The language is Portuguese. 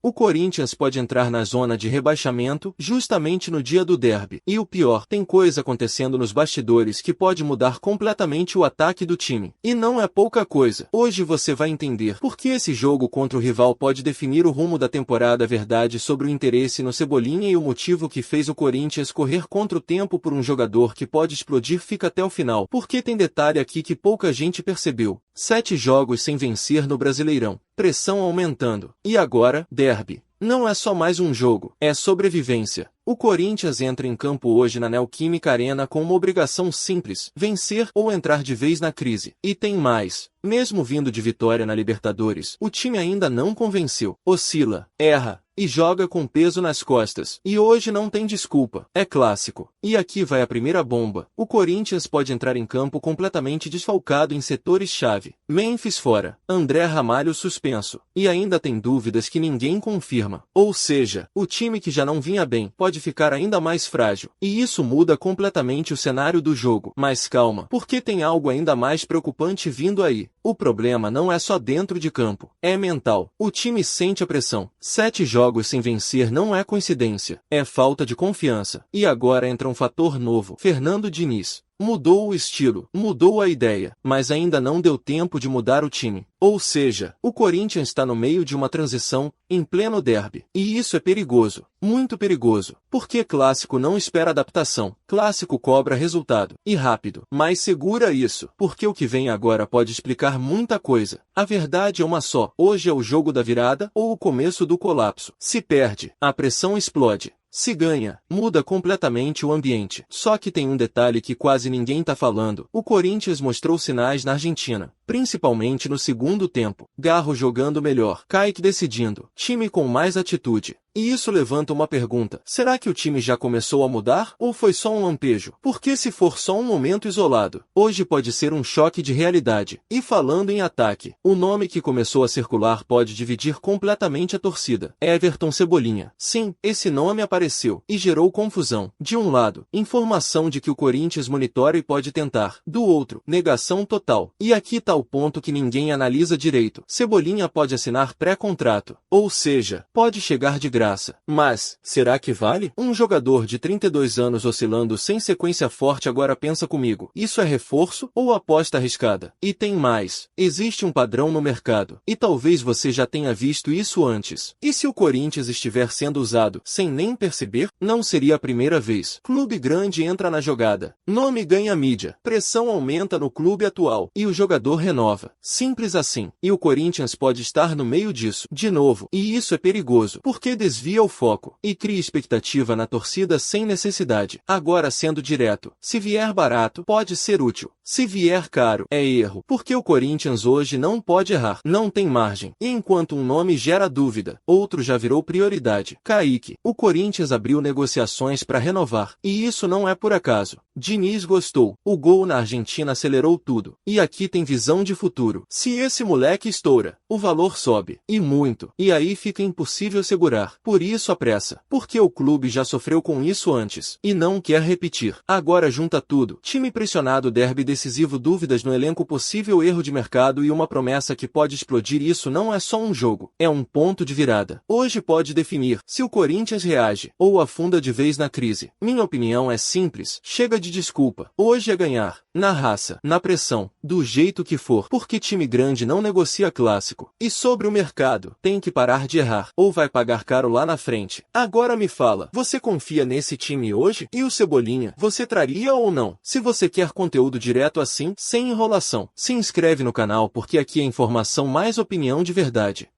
O Corinthians pode entrar na zona de rebaixamento justamente no dia do derby. E o pior, tem coisa acontecendo nos bastidores que pode mudar completamente o ataque do time. E não é pouca coisa. Hoje você vai entender por que esse jogo contra o rival pode definir o rumo da temporada, a verdade sobre o interesse no Cebolinha e o motivo que fez o Corinthians correr contra o tempo por um jogador que pode explodir fica até o final. Porque tem detalhe aqui que pouca gente percebeu. 7 jogos sem vencer no Brasileirão. Pressão aumentando. E agora, derby. Não é só mais um jogo, é sobrevivência. O Corinthians entra em campo hoje na Neoquímica Arena com uma obrigação simples, vencer ou entrar de vez na crise. E tem mais. Mesmo vindo de vitória na Libertadores, o time ainda não convenceu. Oscila, erra e joga com peso nas costas. E hoje não tem desculpa. É clássico. E aqui vai a primeira bomba. O Corinthians pode entrar em campo completamente desfalcado em setores-chave. Memphis fora. André Ramalho suspenso. E ainda tem dúvidas que ninguém confirma. Ou seja, o time que já não vinha bem pode ficar ainda mais frágil. E isso muda completamente o cenário do jogo. Mas calma, porque tem algo ainda mais preocupante vindo aí. O problema não é só dentro de campo. É mental. O time sente a pressão. 7 jogos sem vencer não é coincidência. É falta de confiança. E agora entra um fator novo. Fernando Diniz. Mudou o estilo, mudou a ideia, mas ainda não deu tempo de mudar o time. Ou seja, o Corinthians está no meio de uma transição, em pleno derby. E isso é perigoso, muito perigoso, porque clássico não espera adaptação, clássico cobra resultado, e rápido. Mas segura isso, porque o que vem agora pode explicar muita coisa. A verdade é uma só, hoje é o jogo da virada ou o começo do colapso. Se perde, a pressão explode. Se ganha, muda completamente o ambiente. Só que tem um detalhe que quase ninguém tá falando. O Corinthians mostrou sinais na Argentina, principalmente no segundo tempo. Garro jogando melhor, Kaique decidindo, time com mais atitude. E isso levanta uma pergunta. Será que o time já começou a mudar? Ou foi só um lampejo? Porque se for só um momento isolado, hoje pode ser um choque de realidade. E falando em ataque, o nome que começou a circular pode dividir completamente a torcida. Everton Cebolinha. Sim, esse nome apareceu e gerou confusão. De um lado, informação de que o Corinthians monitora e pode tentar. Do outro, negação total. E aqui tá o ponto que ninguém analisa direito. Cebolinha pode assinar pré-contrato. Ou seja, pode chegar de graça. Mas, será que vale? Um jogador de 32 anos oscilando sem sequência forte agora pensa comigo. Isso é reforço ou aposta arriscada? E tem mais. Existe um padrão no mercado. E talvez você já tenha visto isso antes. E se o Corinthians estiver sendo usado sem nem perceber? Não seria a primeira vez. Clube grande entra na jogada. Nome ganha mídia. Pressão aumenta no clube atual. E o jogador renova. Simples assim. E o Corinthians pode estar no meio disso. De novo. E isso é perigoso. Porque desvia o foco e cria expectativa na torcida sem necessidade. Agora sendo direto, se vier barato, pode ser útil. Se vier caro, é erro, porque o Corinthians hoje não pode errar, não tem margem. E enquanto um nome gera dúvida, outro já virou prioridade. Kaique. O Corinthians abriu negociações para renovar, e isso não é por acaso. Diniz gostou. O gol na Argentina acelerou tudo. E aqui tem visão de futuro. Se esse moleque estoura, o valor sobe. E muito. E aí fica impossível segurar. Por isso a pressa. Porque o clube já sofreu com isso antes. E não quer repetir. Agora junta tudo. Time pressionado, derby decisivo, dúvidas no elenco, possível erro de mercado e uma promessa que pode explodir. Isso não é só um jogo. É um ponto de virada. Hoje pode definir se o Corinthians reage ou afunda de vez na crise. Minha opinião é simples. Chega de desculpa. Hoje é ganhar. Na raça, na pressão, do jeito que for. Porque time grande não negocia clássico. E sobre o mercado, tem que parar de errar. Ou vai pagar caro lá na frente. Agora me fala, você confia nesse time hoje? E o Cebolinha, você traria ou não? Se você quer conteúdo direto assim, sem enrolação, se inscreve no canal porque aqui é informação mais opinião de verdade.